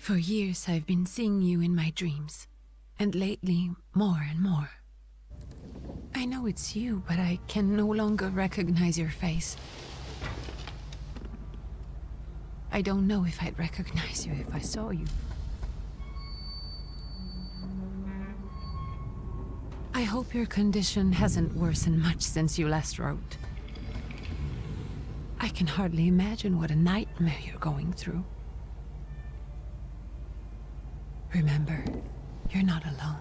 For years I've been seeing you in my dreams, and lately more and more. I know it's you, but I can no longer recognize your face. I don't know if I'd recognize you if I saw you. I hope your condition hasn't worsened much since you last wrote. I can hardly imagine what a nightmare you're going through. Remember, you're not alone.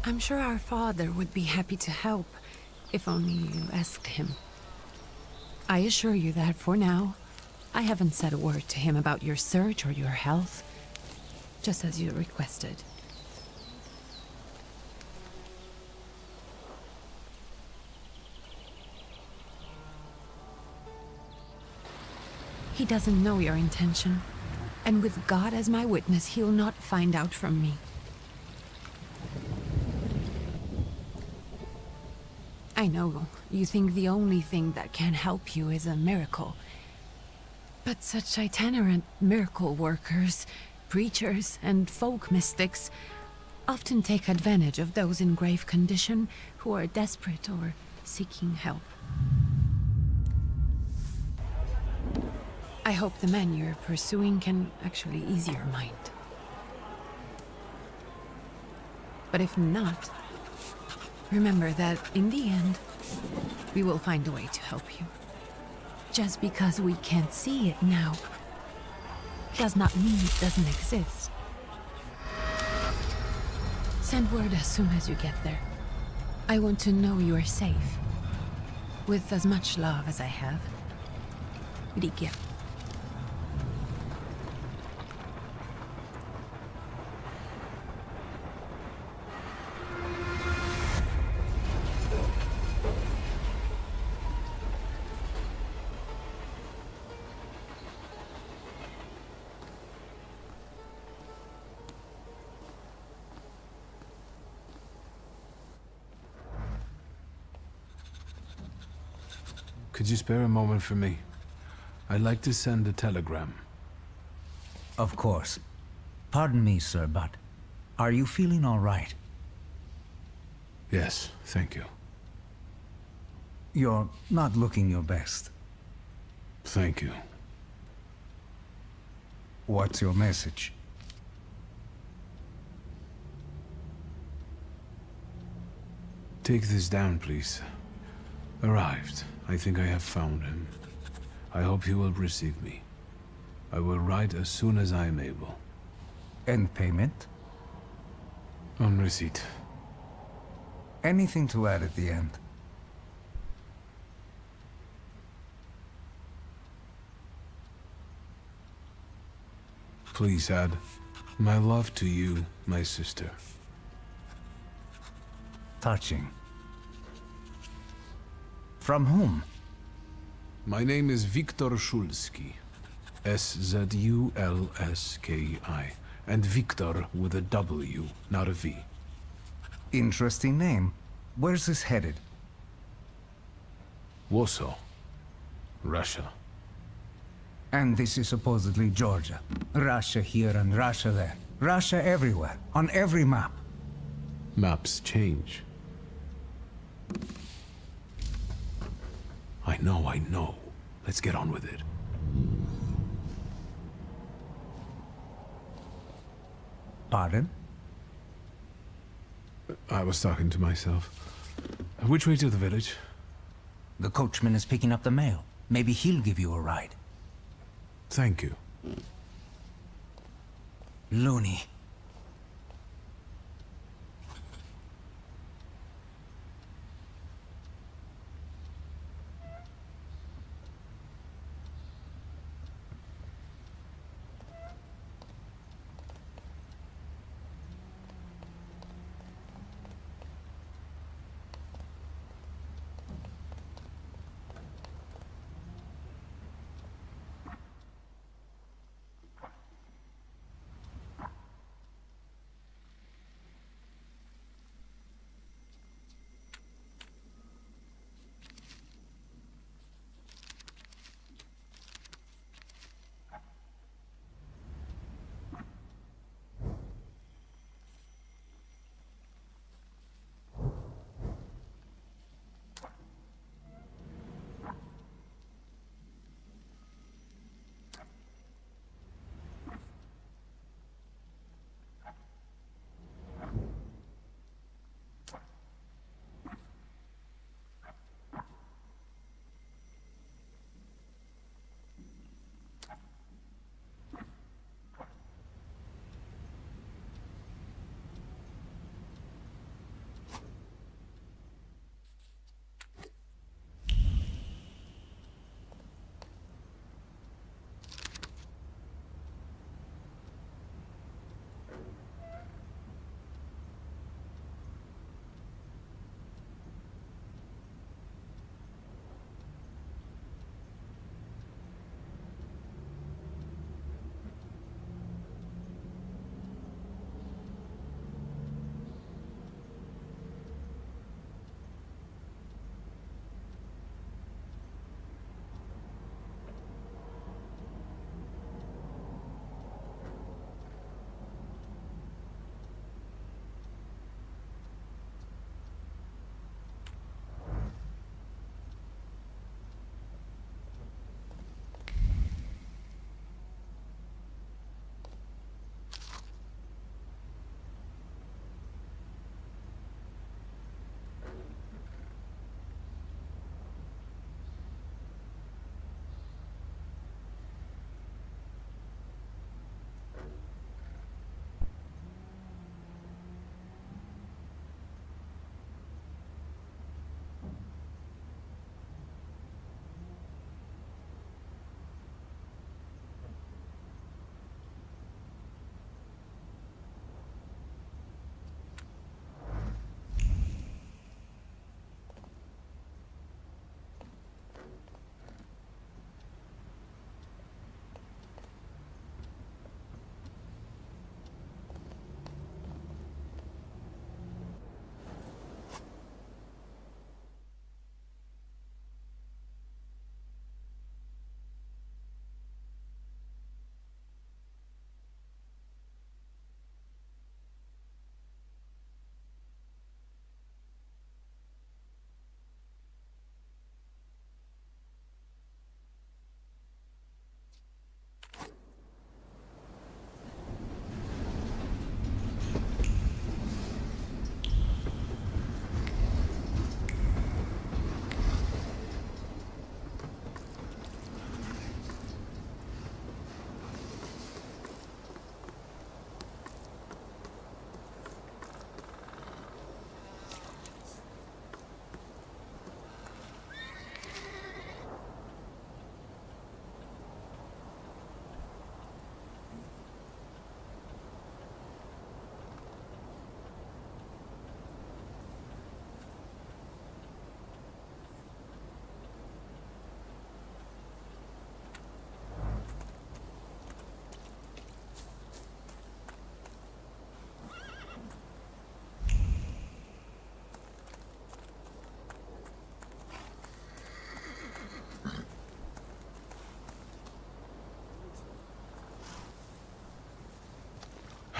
I'm sure our father would be happy to help, if only you asked him. I assure you that for now, I haven't said a word to him about your search or your health, just as you requested. He doesn't know your intention, and with God as my witness, he'll not find out from me. I know you think the only thing that can help you is a miracle. But such itinerant miracle workers, preachers, and folk mystics often take advantage of those in grave condition who are desperate or seeking help. I hope the man you're pursuing can actually ease your mind. But if not, remember that in the end, we will find a way to help you. Just because we can't see it now, does not mean it doesn't exist. Send word as soon as you get there. I want to know you are safe. With as much love as I have. Rikia. Could you spare a moment for me? I'd like to send a telegram. Of course. Pardon me, sir, but are you feeling all right? Yes, thank you. You're not looking your best. Thank you. What's your message? Take this down, please. Arrived. I think I have found him. I hope you will receive me. I will write as soon as I am able. And payment? On receipt. Anything to add at the end? Please add, my love to you, my sister. Touching. From whom? My name is Viktor Szulski. S-Z-U-L-S-K-I. And Viktor with a W, not a V. Interesting name. Where's this headed? Warsaw. Russia. And this is supposedly Georgia. Russia here and Russia there. Russia everywhere, on every map. Maps change. I know. Let's get on with it. Pardon? I was talking to myself. Which way to the village? The coachman is picking up the mail. Maybe he'll give you a ride. Thank you. Loony.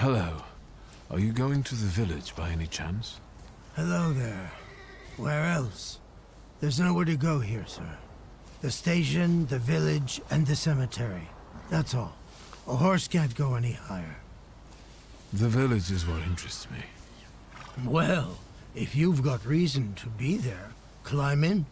Hello. Are you going to the village by any chance? Hello there. Where else? There's nowhere to go here, sir. The station, the village, and the cemetery. That's all. A horse can't go any higher. The village is what interests me. Well, if you've got reason to be there, climb in.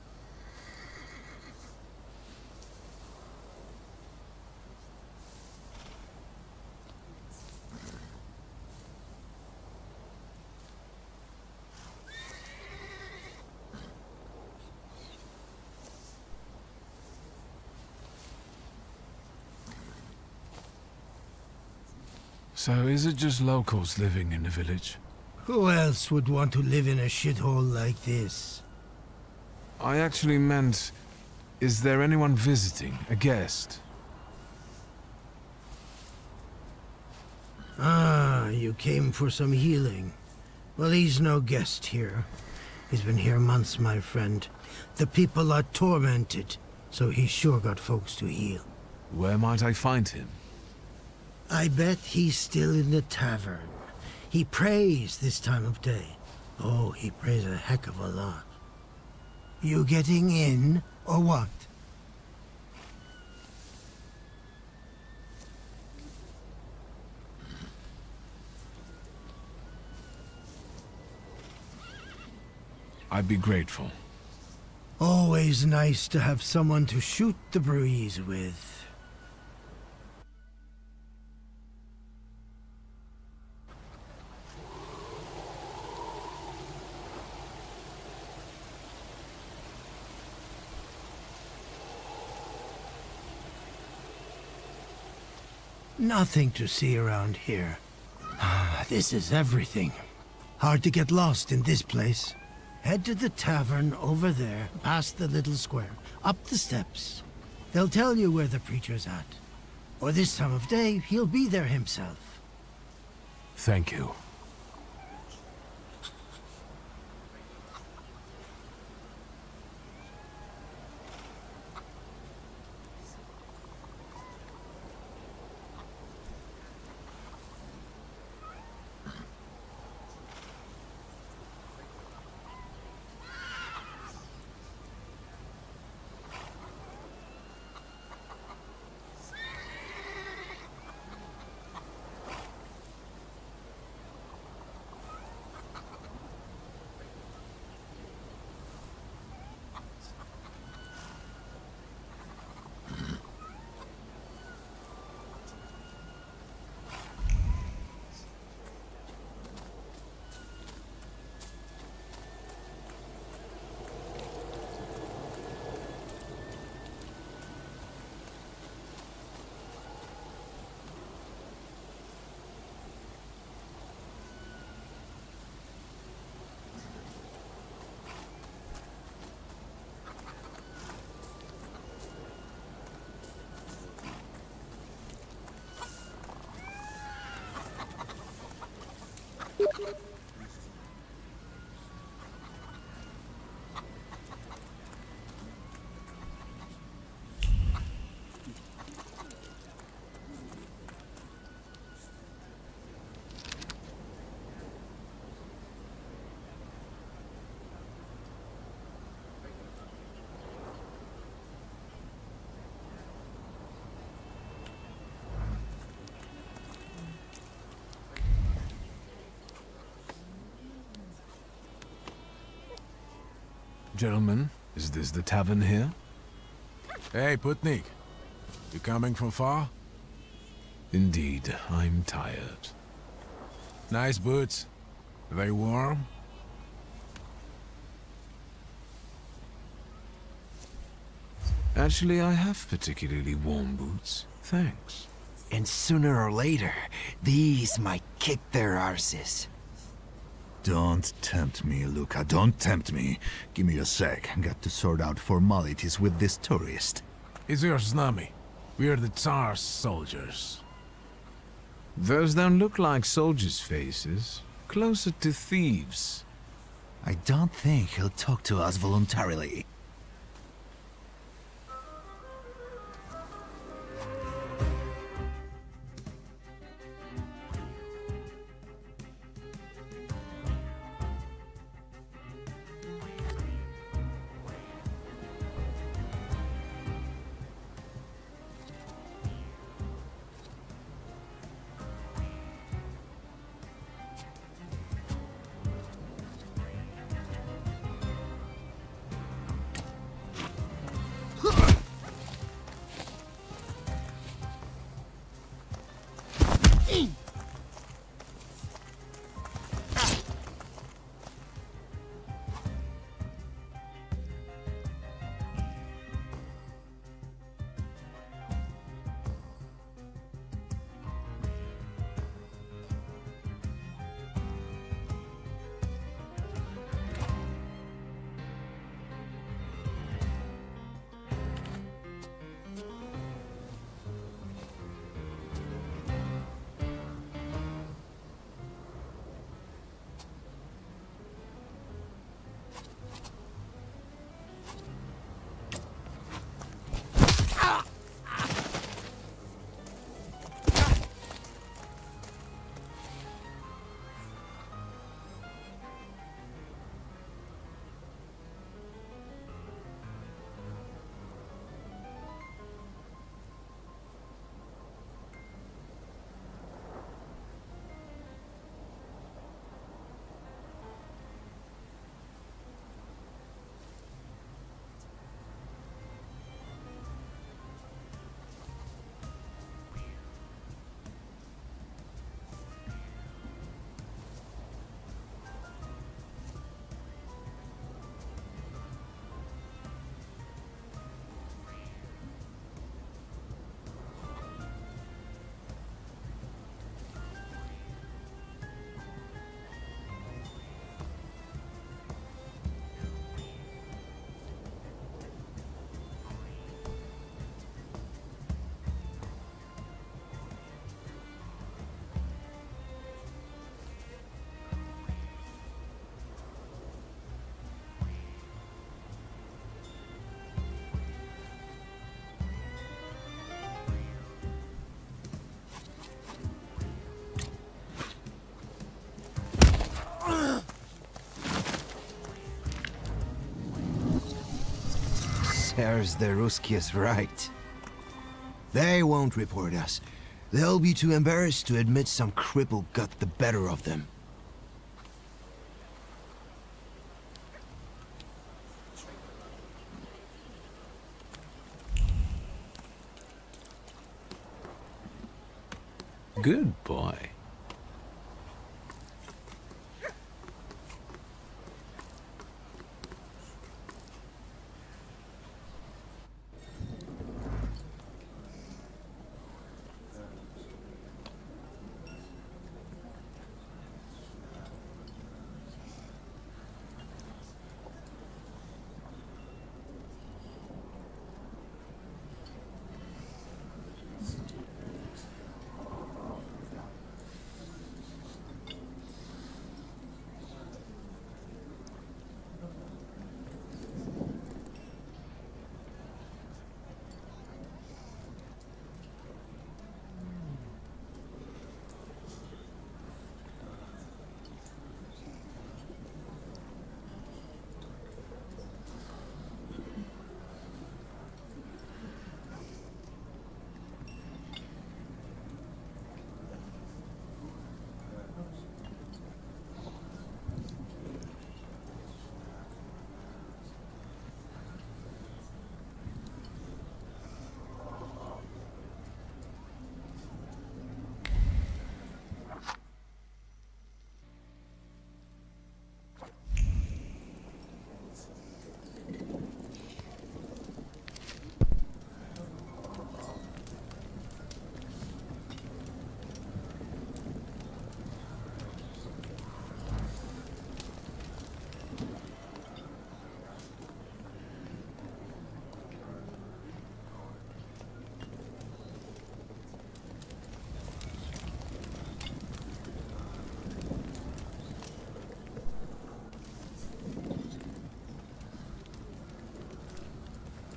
So is it just locals living in the village? Who else would want to live in a shithole like this? I actually meant, is there anyone visiting, a guest? Ah, you came for some healing. Well, he's no guest here. He's been here months, my friend. The people are tormented, so he's sure got folks to heal. Where might I find him? I bet he's still in the tavern. He prays this time of day. Oh, he prays a heck of a lot. You getting in, or what? I'd be grateful. Always nice to have someone to shoot the breeze with. Nothing to see around here. This is everything. Hard to get lost in this place. Head to the tavern over there, past the little square, up the steps. They'll tell you where the preacher's at. Or this time of day, he'll be there himself. Thank you. Gentlemen, is this the tavern here? Hey, Putnik. You coming from far? Indeed, I'm tired. Nice boots. Are they warm? Actually, I have particularly warm boots. Thanks. And sooner or later, these might kick their arses. Don't tempt me, Luca. Don't tempt me. Give me a sec. Got to sort out formalities with this tourist. It's your Znami. We are the Tsar's soldiers. Those don't look like soldiers' faces. Closer to thieves. I don't think he'll talk to us voluntarily. There's the Ruskies right. They won't report us. They'll be too embarrassed to admit some cripple got the better of them. Good boy.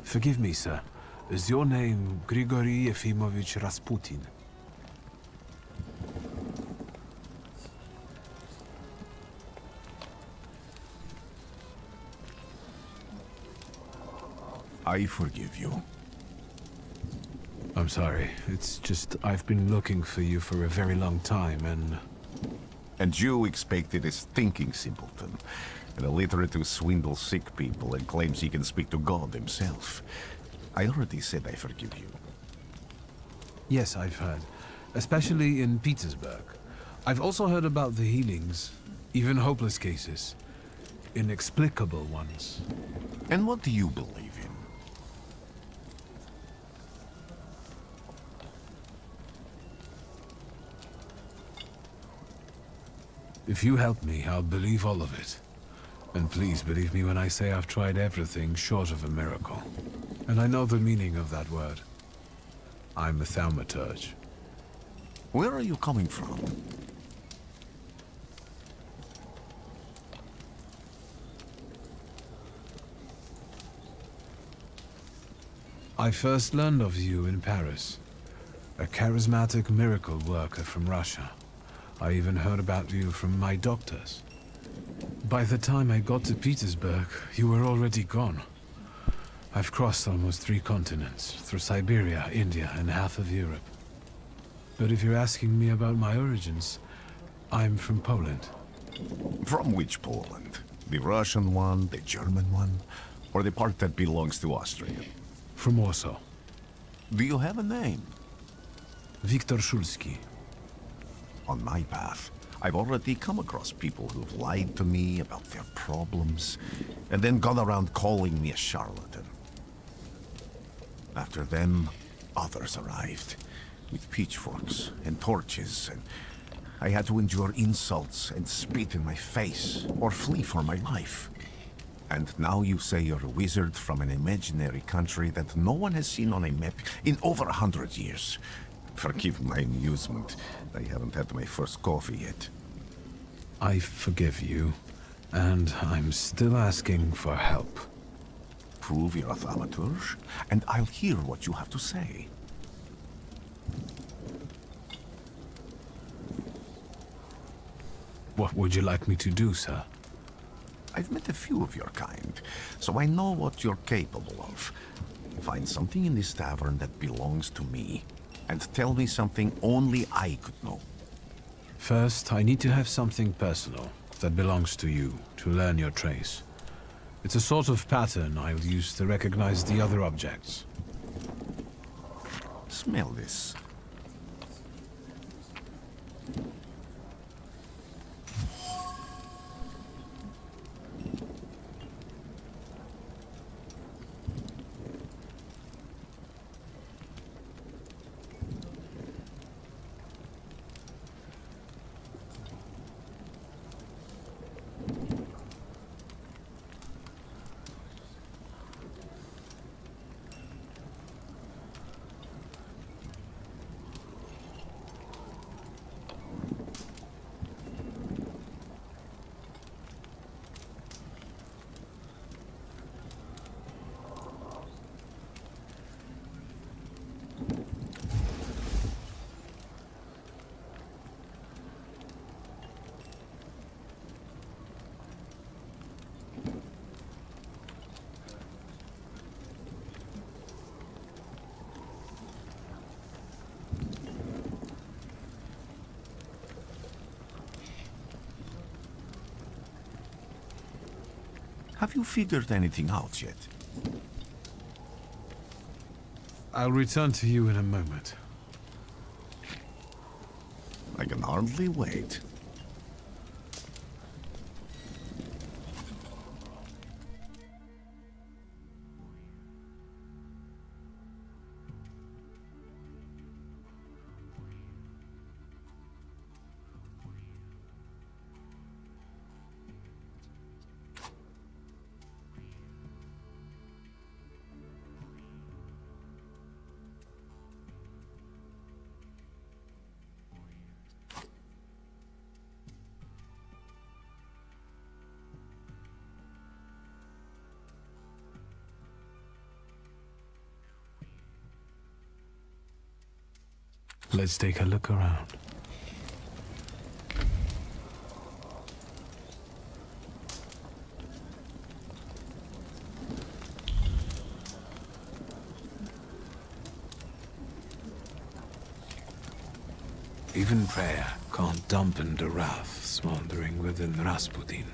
Forgive me, sir. Is your name Grigory Yefimovich Rasputin? I forgive you. I'm sorry. It's just I've been looking for you for a very long time, and... And you expected a thinking simpleton, an illiterate who swindles sick people and claims he can speak to God himself. I already said I forgive you. Yes, I've heard. Especially in Petersburg. I've also heard about the healings, even hopeless cases. Inexplicable ones. And what do you believe in? If you help me, I'll believe all of it. And please believe me when I say I've tried everything short of a miracle. And I know the meaning of that word. I'm a Thaumaturge. Where are you coming from? I first learned of you in Paris. A charismatic miracle worker from Russia. I even heard about you from my doctors. By the time I got to Petersburg, you were already gone. I've crossed almost 3 continents, through Siberia, India, and half of Europe. But if you're asking me about my origins, I'm from Poland. From which Poland? The Russian one, the German one, or the part that belongs to Austria? From Warsaw. Do you have a name? Viktor Szulski. On my path, I've already come across people who've lied to me about their problems, and then gone around calling me a charlatan. After them, others arrived, with pitchforks and torches, and I had to endure insults and spit in my face, or flee for my life. And now you say you're a wizard from an imaginary country that no one has seen on a map in over 100 years. Forgive my amusement. I haven't had my first coffee yet. I forgive you, and I'm still asking for help. Prove you're a Thaumaturge, and I'll hear what you have to say. What would you like me to do, sir? I've met a few of your kind, so I know what you're capable of. Find something in this tavern that belongs to me, and tell me something only I could know. First, I need to have something personal that belongs to you to learn your trace. It's a sort of pattern I will use to recognize the other objects. Smell this. Have you figured anything out yet? I'll return to you in a moment. I can hardly wait. Let's take a look around. Even prayer can't dampen the wrath smoldering within Rasputin.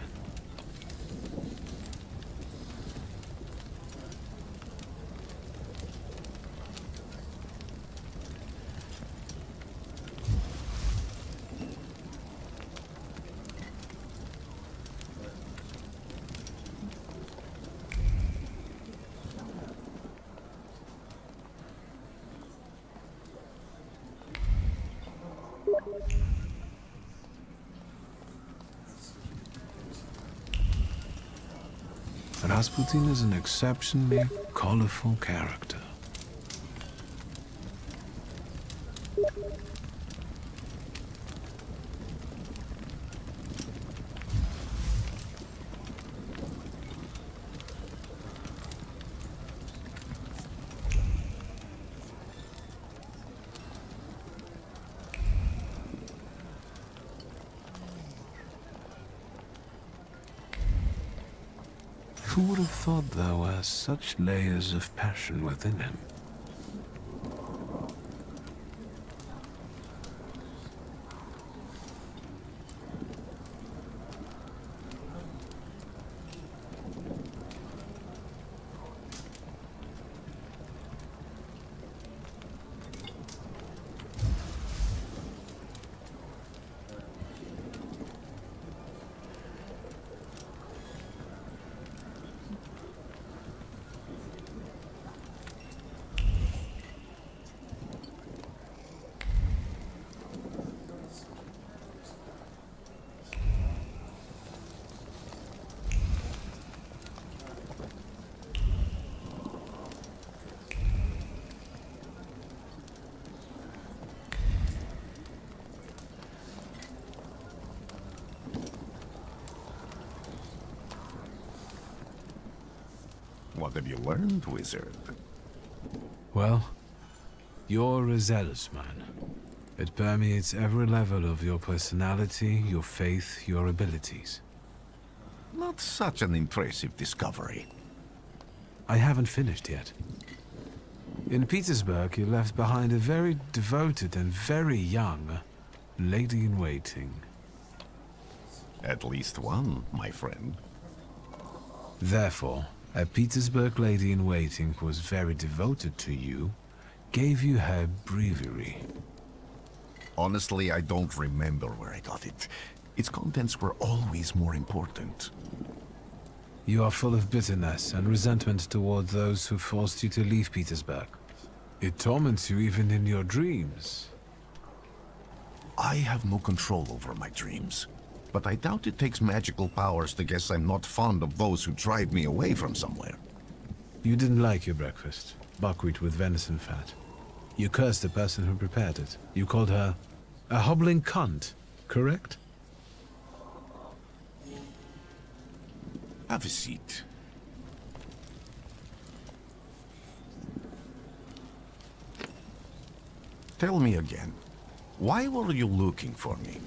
Rasputin is an exceptionally colorful character. Who would have thought there were such layers of passion within him? What have you learned, wizard? Well, you're a zealous man. It permeates every level of your personality, your faith, your abilities. Not such an impressive discovery. I haven't finished yet. In Petersburg, you left behind a very devoted and very young lady-in-waiting. At least one, my friend. Therefore, a Petersburg lady-in-waiting who was very devoted to you gave you her breviary. Honestly, I don't remember where I got it. Its contents were always more important. You are full of bitterness and resentment toward those who forced you to leave Petersburg. It torments you even in your dreams. I have no control over my dreams, but I doubt it takes magical powers to guess I'm not fond of those who drive me away from somewhere. You didn't like your breakfast, buckwheat with venison fat. You cursed the person who prepared it. You called her a hobbling cunt, correct? Have a seat. Tell me again, why were you looking for me?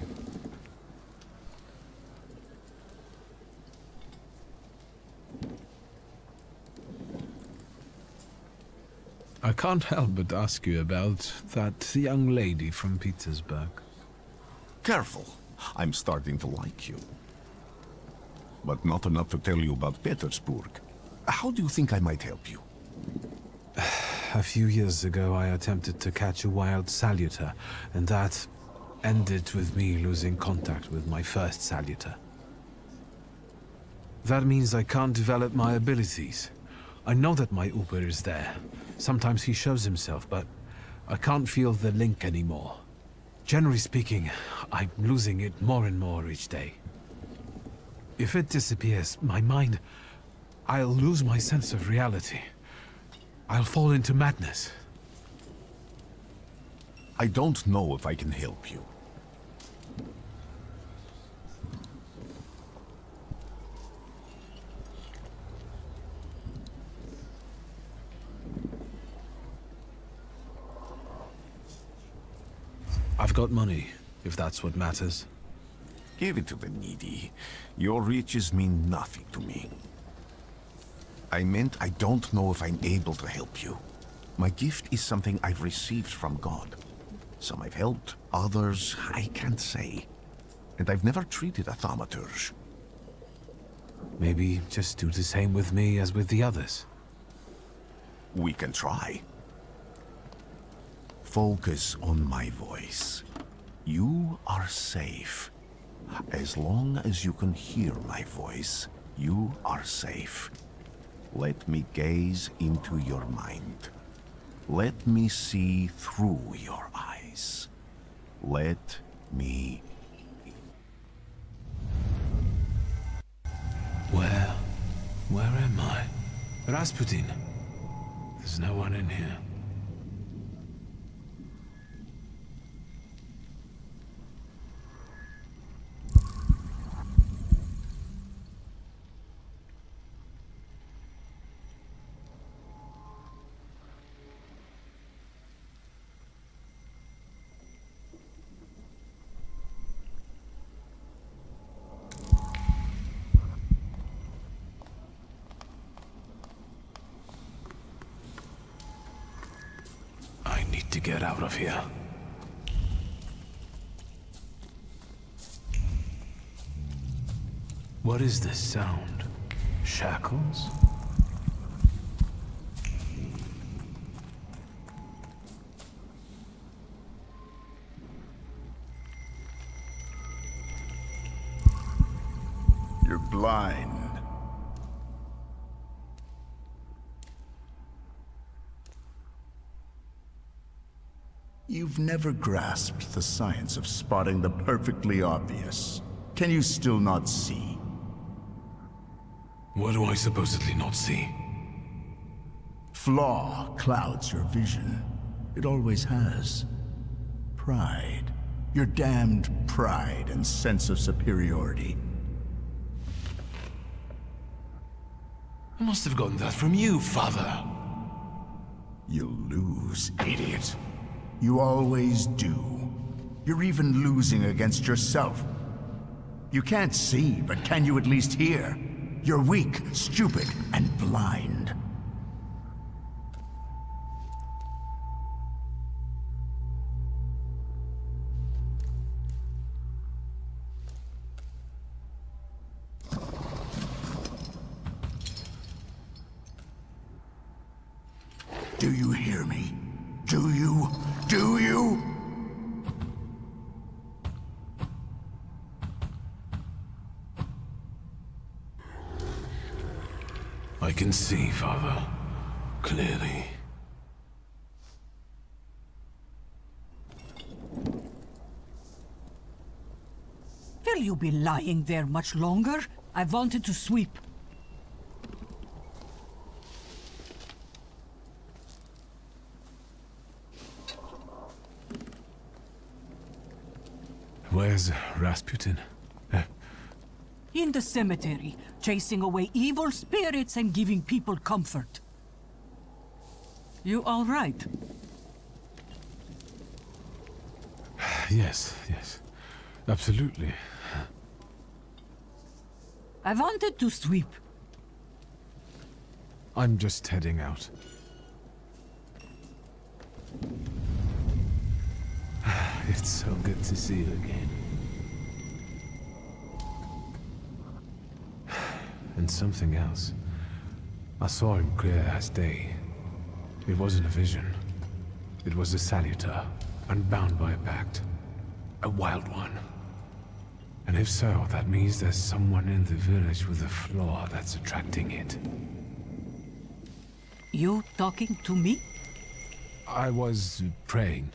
I can't help but ask you about that young lady from Petersburg. Careful, I'm starting to like you. But not enough to tell you about Petersburg. How do you think I might help you? A few years ago, I attempted to catch a wild saluter, and that ended with me losing contact with my first saluter. That means I can't develop my abilities. I know that my Uber is there. Sometimes he shows himself, but I can't feel the link anymore. Generally speaking, I'm losing it more and more each day. If it disappears, my mind... I'll lose my sense of reality. I'll fall into madness. I don't know if I can help you. I've got money, if that's what matters. Give it to the needy. Your riches mean nothing to me. I meant I don't know if I'm able to help you. My gift is something I've received from God. Some I've helped, others I can't say. And I've never treated a Thaumaturge. Maybe just do the same with me as with the others. We can try. Focus on my voice. You are safe. As long as you can hear my voice, you are safe. Let me gaze into your mind. Let me see through your eyes. Let me... Where am I? Rasputin. There's no one in here. To get out of here. What is this sound? Shackles? You're blind. You've never grasped the science of spotting the perfectly obvious. Can you still not see? What do I supposedly not see? Flaw clouds your vision. It always has. Pride. Your damned pride and sense of superiority. I must have gotten that from you, Father. You'll lose, idiot. You always do. You're even losing against yourself. You can't see, but can you at least hear? You're weak, stupid, and blind. Do you hear me? Do you? Do you? I can see, Father. Clearly. Will you be lying there much longer? I wanted to sweep. Where's Rasputin? In the cemetery, chasing away evil spirits and giving people comfort. You all right? Yes, yes. Absolutely. I wanted to sweep. I'm just heading out. It's so good to see you again. And something else. I saw him clear as day. It wasn't a vision. It was a saluter, unbound by a pact. A wild one. And if so, that means there's someone in the village with a flaw that's attracting it. You talking to me? I was praying.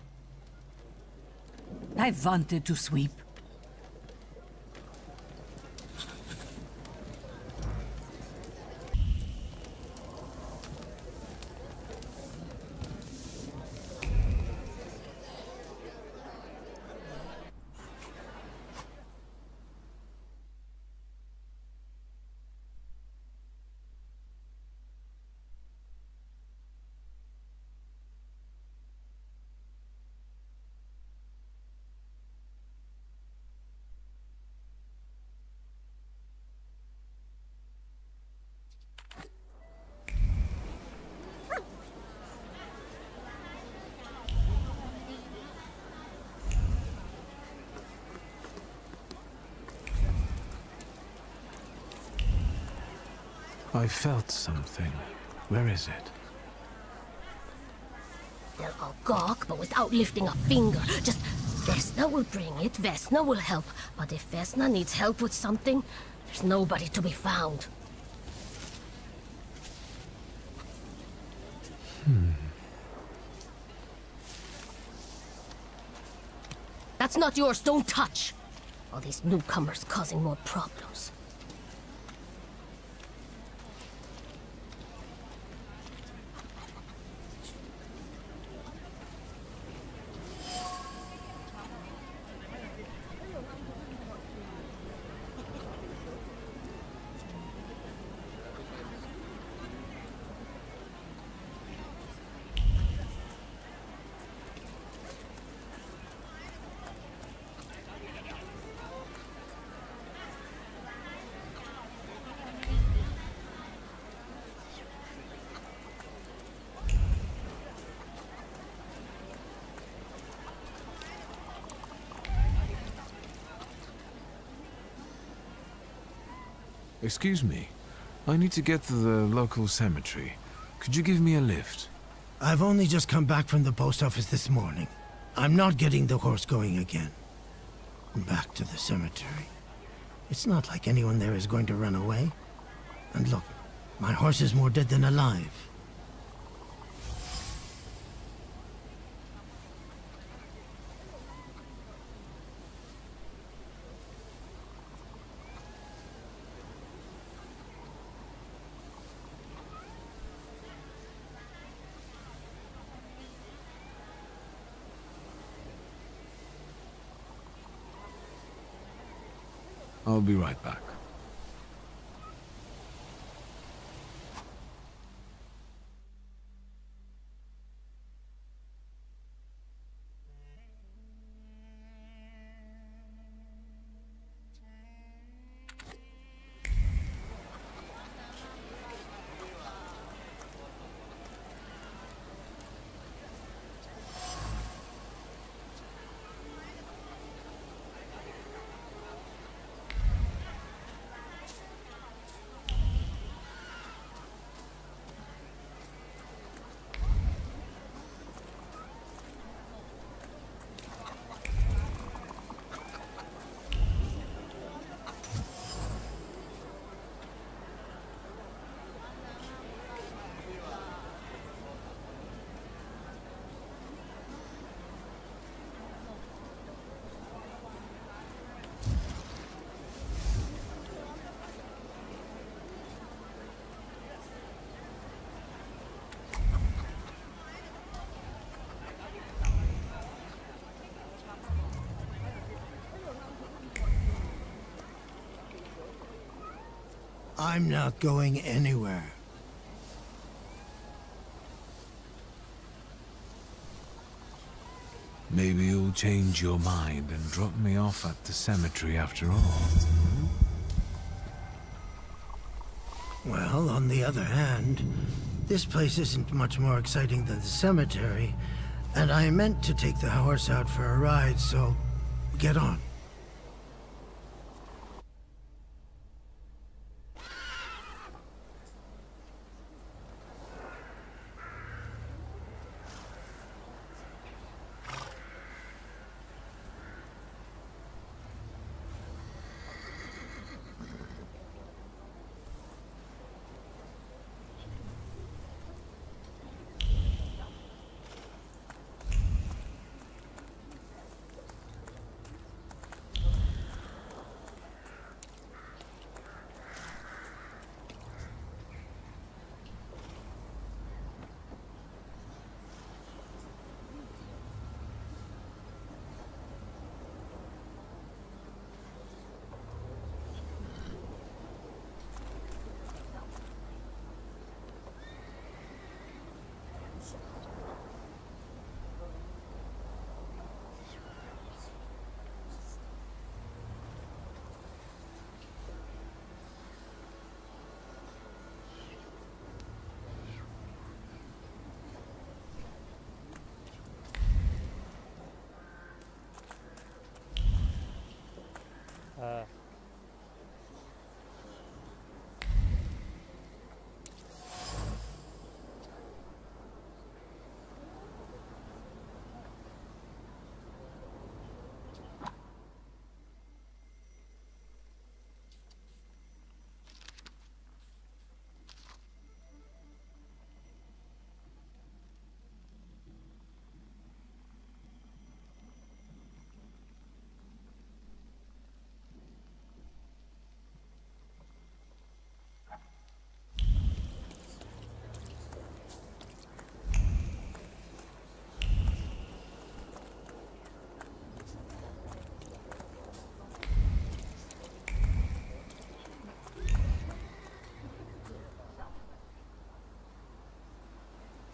I wanted to sweep. I felt something. Where is it? They'll all gawk, but without lifting a finger. Just, Vesna will bring it, Vesna will help. But if Vesna needs help with something, there's nobody to be found. That's not yours, don't touch! All these newcomers causing more problems. Excuse me. I need to get to the local cemetery. Could you give me a lift? I've only just come back from the post office this morning. I'm not getting the horse going again. Back to the cemetery. It's not like anyone there is going to run away. And look, my horse is more dead than alive. I'll be right back. I'm not going anywhere. Maybe you'll change your mind and drop me off at the cemetery after all. Well, on the other hand, this place isn't much more exciting than the cemetery, and I meant to take the horse out for a ride, so get on.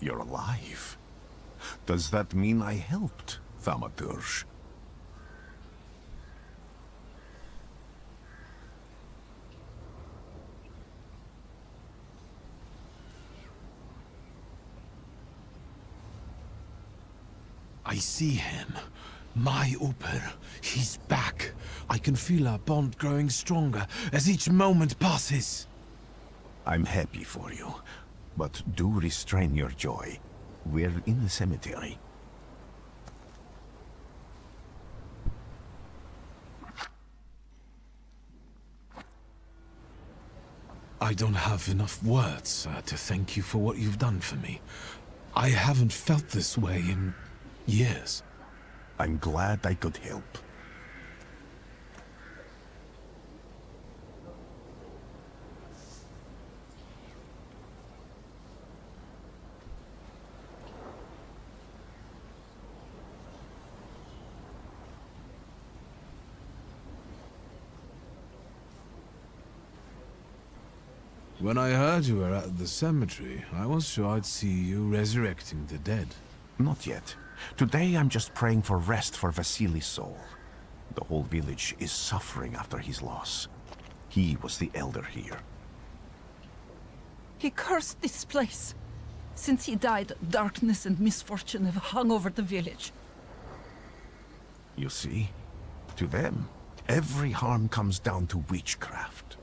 You're alive. Does that mean I helped, Thaumaturge? I see him. My Uper. He's back. I can feel our bond growing stronger as each moment passes. I'm happy for you, but do restrain your joy. We're in the cemetery. I don't have enough words to thank you for what you've done for me. I haven't felt this way in years. I'm glad I could help. When I heard you were at the cemetery, I was sure I'd see you resurrecting the dead. Not yet. Today I'm just praying for rest for Vasily's soul. The whole village is suffering after his loss. He was the elder here. He cursed this place. Since he died, darkness and misfortune have hung over the village. You see? To them, every harm comes down to witchcraft.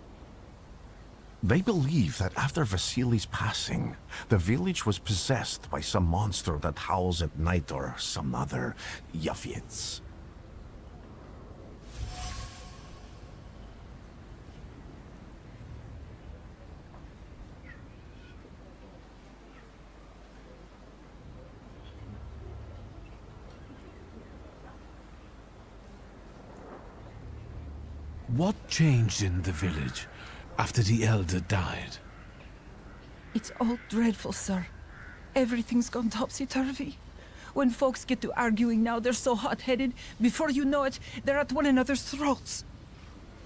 They believe that after Vasily's passing, the village was possessed by some monster that howls at night or some other Yafiets. What changed in the village after the elder died? It's all dreadful, sir. Everything's gone topsy-turvy. When folks get to arguing now, they're so hot-headed, before you know it, they're at one another's throats.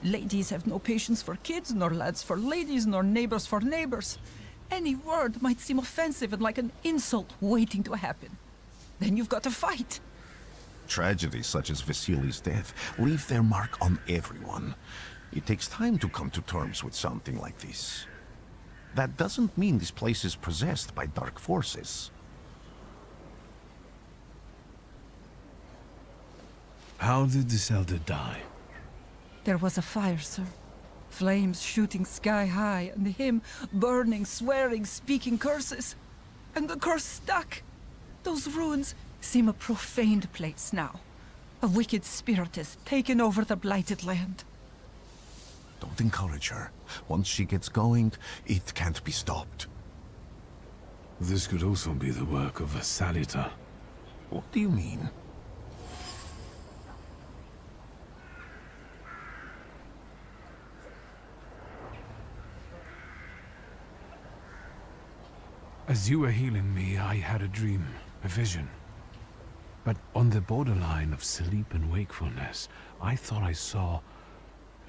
Ladies have no patience for kids, nor lads for ladies, nor neighbors for neighbors. Any word might seem offensive and like an insult waiting to happen. Then you've got to fight. Tragedies such as Vasily's death leave their mark on everyone. It takes time to come to terms with something like this. That doesn't mean this place is possessed by dark forces. How did this elder die? There was a fire, sir. Flames shooting sky high, and him burning, swearing, speaking curses. And the curse stuck. Those ruins seem a profaned place now. A wicked spirit has taken over the blighted land. Don't encourage her. Once she gets going, it can't be stopped. This could also be the work of a Salita. What do you mean? As you were healing me, I had a dream, a vision. But on the borderline of sleep and wakefulness, I thought I saw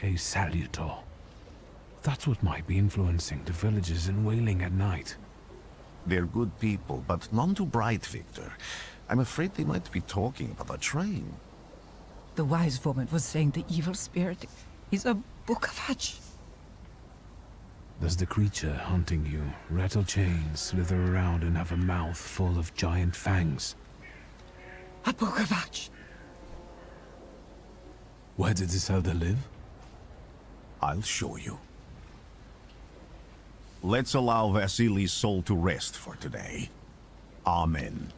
a Salutor. That's what might be influencing the villagers in Wailing at night. They're good people, but none too bright, Victor. I'm afraid they might be talking about a train. The wise woman was saying the evil spirit is a book of hatch. Does the creature hunting you rattle chains, slither around, and have a mouth full of giant fangs? A book of hatch. Where did this elder live? I'll show you. Let's allow Vasily's soul to rest for today. Amen.